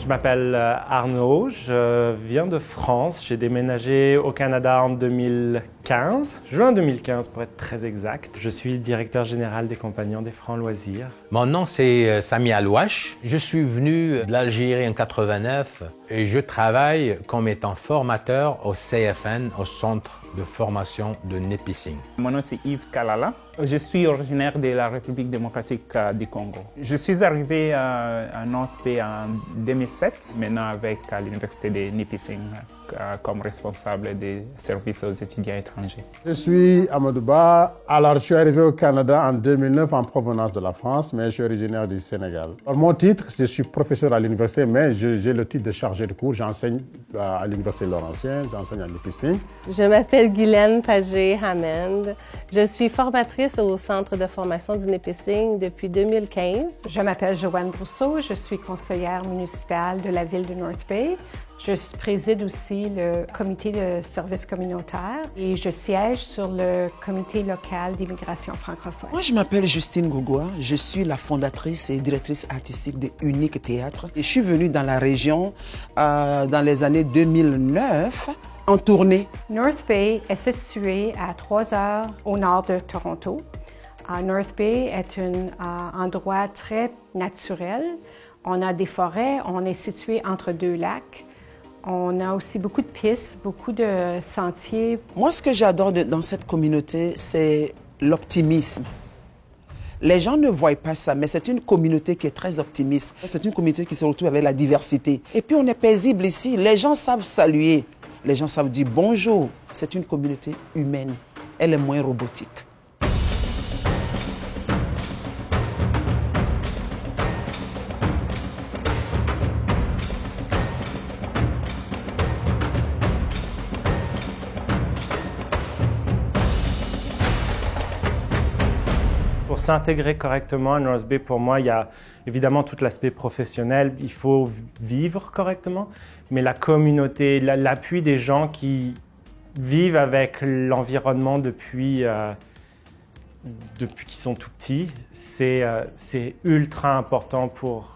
Je m'appelle Arnaud, je viens de France. J'ai déménagé au Canada en 2015, juin 2015 pour être très exact. Je suis le directeur général des Compagnons des Francs Loisirs. Mon nom c'est Sami Alouache. Je suis venu de l'Algérie en 89 et je travaille comme étant formateur au CFN, au Centre de formation de Nipissing. Mon nom c'est Yves Kalala. Je suis originaire de la République démocratique du Congo. Je suis arrivé à North Bay en 2007, maintenant avec l'Université de Nipissing comme responsable des services aux étudiants étrangers. Je suis Amadou Ba. Alors, je suis arrivé au Canada en 2009 en provenance de la France, mais je suis originaire du Sénégal. Alors, mon titre, je suis professeur à l'université, mais j'ai le titre de chargé de cours. J'enseigne à l'Université Laurentienne, j'enseigne à Nipissing. Je m'appelle Guylaine Pagé-Hamend. Je suis formatrice au Centre de formation du Nipissing depuis 2015. Je m'appelle Joanne Brousseau, je suis conseillère municipale de la ville de North Bay. Je préside aussi le comité de services communautaires et je siège sur le comité local d'immigration francophone. Moi, je m'appelle Justine Gougoua. Je suis la fondatrice et directrice artistique de Unique Théâtre. Et je suis venue dans la région dans les années 2009 en tournée. North Bay est situé à 3 heures au nord de Toronto. North Bay est un endroit très naturel. On a des forêts, on est situé entre deux lacs. On a aussi beaucoup de pistes, beaucoup de sentiers. Moi, ce que j'adore dans cette communauté, c'est l'optimisme. Les gens ne voient pas ça, mais c'est une communauté qui est très optimiste. C'est une communauté qui se retrouve avec la diversité. Et puis, on est paisible ici. Les gens savent saluer. Les gens savent dire bonjour. C'est une communauté humaine. Elle est moins robotique. Pour s'intégrer correctement à North Bay, pour moi, il y a évidemment tout l'aspect professionnel. Il faut vivre correctement, mais la communauté, l'appui des gens qui vivent avec l'environnement depuis qu'ils sont tout petits, c'est ultra important pour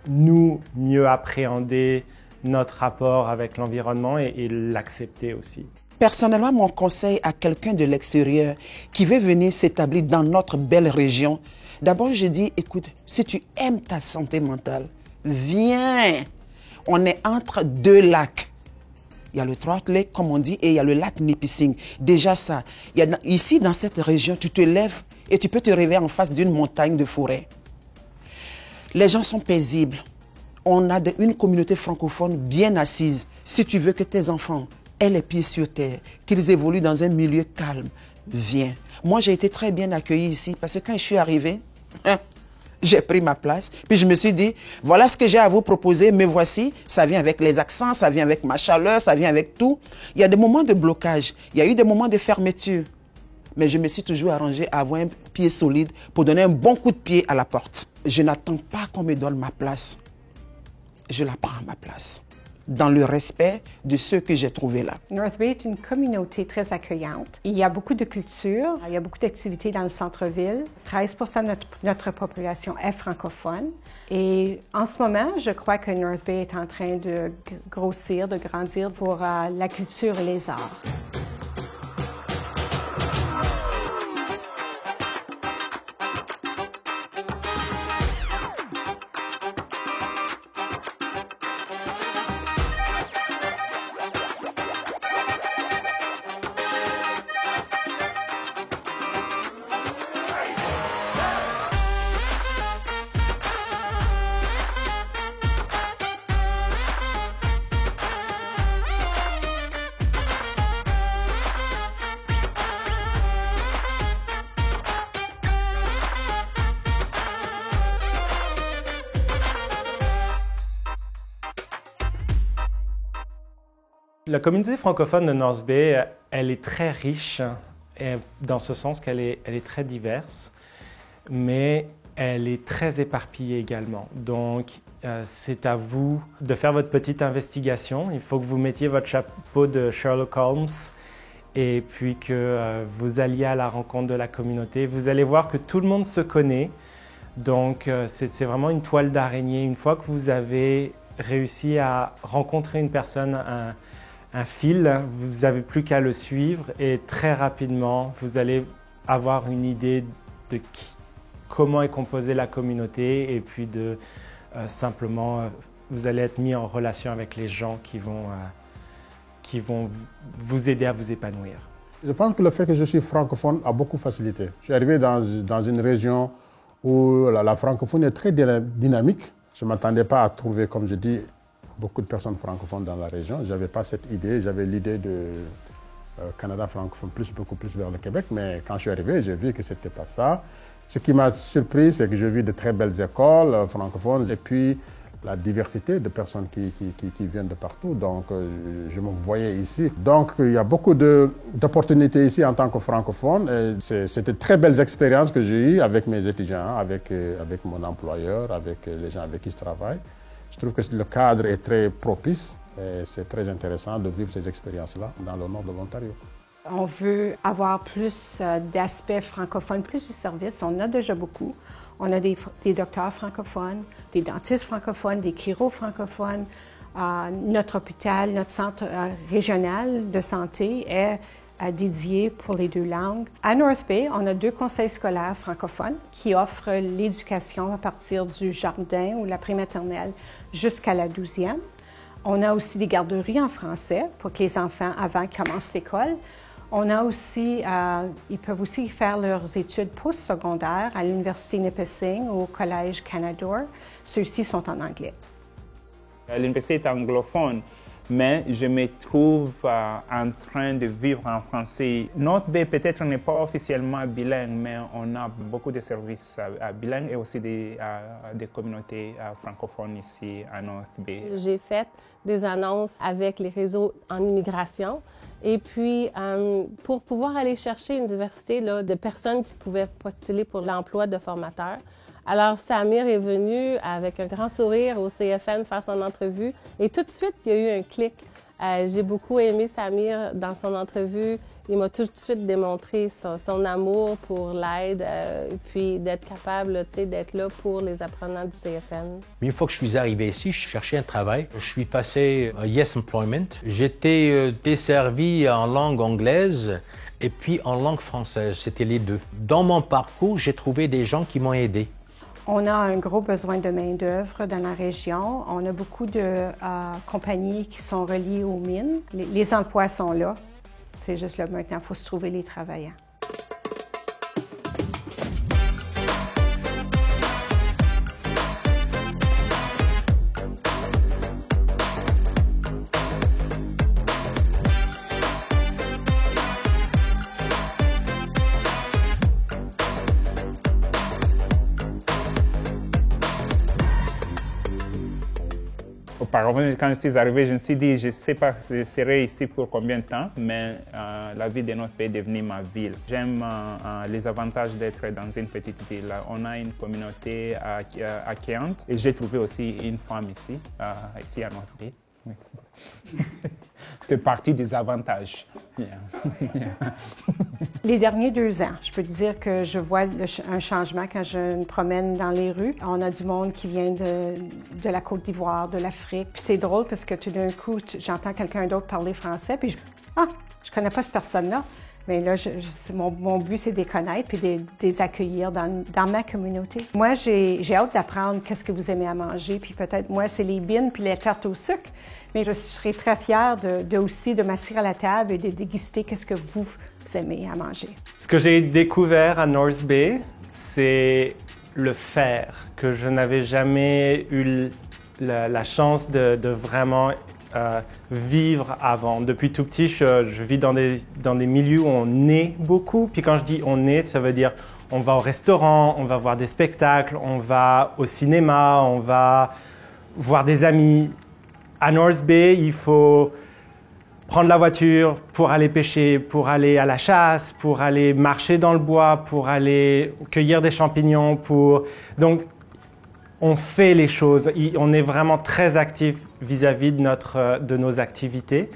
nous mieux appréhender notre rapport avec l'environnement et l'accepter aussi. Personnellement, mon conseil à quelqu'un de l'extérieur qui veut venir s'établir dans notre belle région, d'abord je dis, écoute, si tu aimes ta santé mentale, viens. On est entre deux lacs. Il y a le Trout Lake, comme on dit, et il y a le lac Nipissing. Déjà ça, ici dans cette région, tu te lèves et tu peux te réveiller en face d'une montagne de forêt. Les gens sont paisibles. On a une communauté francophone bien assise. Si tu veux que tes enfants aient les pieds sur terre, qu'ils évoluent dans un milieu calme, viens. Moi, j'ai été très bien accueillie ici parce que quand je suis arrivée, j'ai pris ma place. Puis je me suis dit, voilà ce que j'ai à vous proposer, me voici. Ça vient avec les accents, ça vient avec ma chaleur, ça vient avec tout. Il y a des moments de blocage, il y a eu des moments de fermeture. Mais je me suis toujours arrangée à avoir un pied solide pour donner un bon coup de pied à la porte. Je n'attends pas qu'on me donne ma place. Je la prends à ma place, dans le respect de ceux que j'ai trouvés là. North Bay est une communauté très accueillante. Il y a beaucoup de culture, il y a beaucoup d'activités dans le centre-ville. 13% de notre population est francophone. Et en ce moment, je crois que North Bay est en train de grossir, de grandir pour la culture et les arts. La communauté francophone de North Bay, elle est très riche, dans ce sens qu'elle est très diverse, mais elle est très éparpillée également. Donc, c'est à vous de faire votre petite investigation. Il faut que vous mettiez votre chapeau de Sherlock Holmes et puis que vous alliez à la rencontre de la communauté. Vous allez voir que tout le monde se connaît. Donc, c'est vraiment une toile d'araignée. Une fois que vous avez réussi à rencontrer une personne, un fil, vous n'avez plus qu'à le suivre et très rapidement, vous allez avoir une idée de comment est composée la communauté et puis de simplement, vous allez être mis en relation avec les gens qui vont vous aider à vous épanouir. Je pense que le fait que je suis francophone a beaucoup facilité. Je suis arrivé dans une région où la francophonie est très dynamique. Je ne m'attendais pas à trouver, comme je dis, beaucoup de personnes francophones dans la région. Je n'avais pas cette idée. J'avais l'idée de Canada francophone beaucoup plus vers le Québec. Mais quand je suis arrivé, j'ai vu que ce n'était pas ça. Ce qui m'a surpris, c'est que j'ai vu de très belles écoles francophones et puis la diversité de personnes qui viennent de partout. Donc, je me voyais ici. Donc, il y a beaucoup d'opportunités ici en tant que francophone. C'était de très belles expériences que j'ai eues avec mes étudiants, avec mon employeur, avec les gens avec qui je travaille. Je trouve que le cadre est très propice et c'est très intéressant de vivre ces expériences-là dans le nord de l'Ontario. On veut avoir plus d'aspects francophones, plus de services. On a déjà beaucoup. On a des docteurs francophones, des dentistes francophones, des chiros francophones. Notre hôpital, notre centre régional de santé est dédié pour les 2 langues. À North Bay, on a 2 conseils scolaires francophones qui offrent l'éducation à partir du jardin ou la prématernelle jusqu'à la 12e. On a aussi des garderies en français pour que les enfants, avant qu'ils commencent l'école. On a aussi, ils peuvent aussi faire leurs études postsecondaires à l'Université Nipissing ou au Collège Canadore. Ceux-ci sont en anglais. L'université est anglophone, mais je me trouve en train de vivre en français. North Bay peut-être n'est pas officiellement bilingue, mais on a beaucoup de services bilingues et aussi des communautés francophones ici à North Bay. J'ai fait des annonces avec les réseaux en immigration. Et puis, pour pouvoir aller chercher une diversité là, de personnes qui pouvaient postuler pour l'emploi de formateur. Alors, Samir est venu avec un grand sourire au CFN faire son entrevue. Et tout de suite, il y a eu un clic. J'ai beaucoup aimé Samir dans son entrevue. Il m'a tout de suite démontré son amour pour l'aide, puis d'être capable d'être là pour les apprenants du CFN. Une fois que je suis arrivé ici, je cherchais un travail. Je suis passé à Yes Employment. J'étais desservi en langue anglaise et puis en langue française. C'était les 2. Dans mon parcours, j'ai trouvé des gens qui m'ont aidé. On a un gros besoin de main-d'œuvre dans la région. On a beaucoup de compagnies qui sont reliées aux mines. Les emplois sont là. C'est juste là maintenant, il faut se trouver les travailleurs. Auparavant, quand je suis arrivé, je me suis dit, je ne sais pas si je serai ici pour combien de temps, mais la ville de notre pays est devenue ma ville. J'aime les avantages d'être dans une petite ville. On a une communauté accueillante et j'ai trouvé aussi une femme ici à notre pays. Oui. C'est partie des avantages. Yeah. Les derniers 2 ans, je peux te dire que je vois un changement quand je me promène dans les rues. On a du monde qui vient de la Côte d'Ivoire, de l'Afrique. Puis c'est drôle parce que tout d'un coup, j'entends quelqu'un d'autre parler français, puis je connais pas cette personne-là. Mais là, mon but, c'est de les connaître puis de les accueillir dans ma communauté. Moi, j'ai hâte d'apprendre qu'est-ce que vous aimez à manger. Puis peut-être, moi, c'est les bines puis les tartes au sucre. Mais je serai très fière aussi de m'asseoir à la table et de déguster qu'est-ce que vous aimez à manger. Ce que j'ai découvert à North Bay, c'est le faire, que je n'avais jamais eu la chance de vraiment vivre avant. Depuis tout petit, je vis dans des milieux où on est beaucoup. Puis quand je dis on est, ça veut dire on va au restaurant, on va voir des spectacles, on va au cinéma, on va voir des amis. À North Bay, il faut prendre la voiture pour aller pêcher, pour aller à la chasse, pour aller marcher dans le bois, pour aller cueillir des champignons. Donc, on fait les choses. On est vraiment très actif vis-à-vis de nos activités.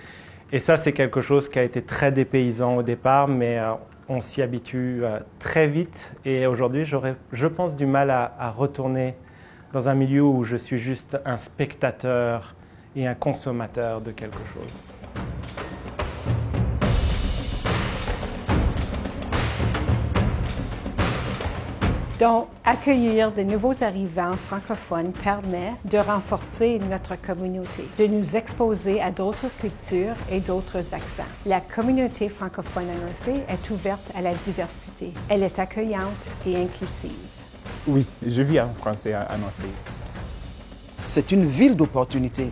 Et ça, c'est quelque chose qui a été très dépaysant au départ, mais on s'y habitue très vite. Et aujourd'hui, j'aurais, je pense, du mal à retourner dans un milieu où je suis juste un spectateur et un consommateur de quelque chose. Donc, accueillir de nouveaux arrivants francophones permet de renforcer notre communauté, de nous exposer à d'autres cultures et d'autres accents. La communauté francophone à North Bay est ouverte à la diversité. Elle est accueillante et inclusive. Oui, je vis en français à North Bay. C'est une ville d'opportunités.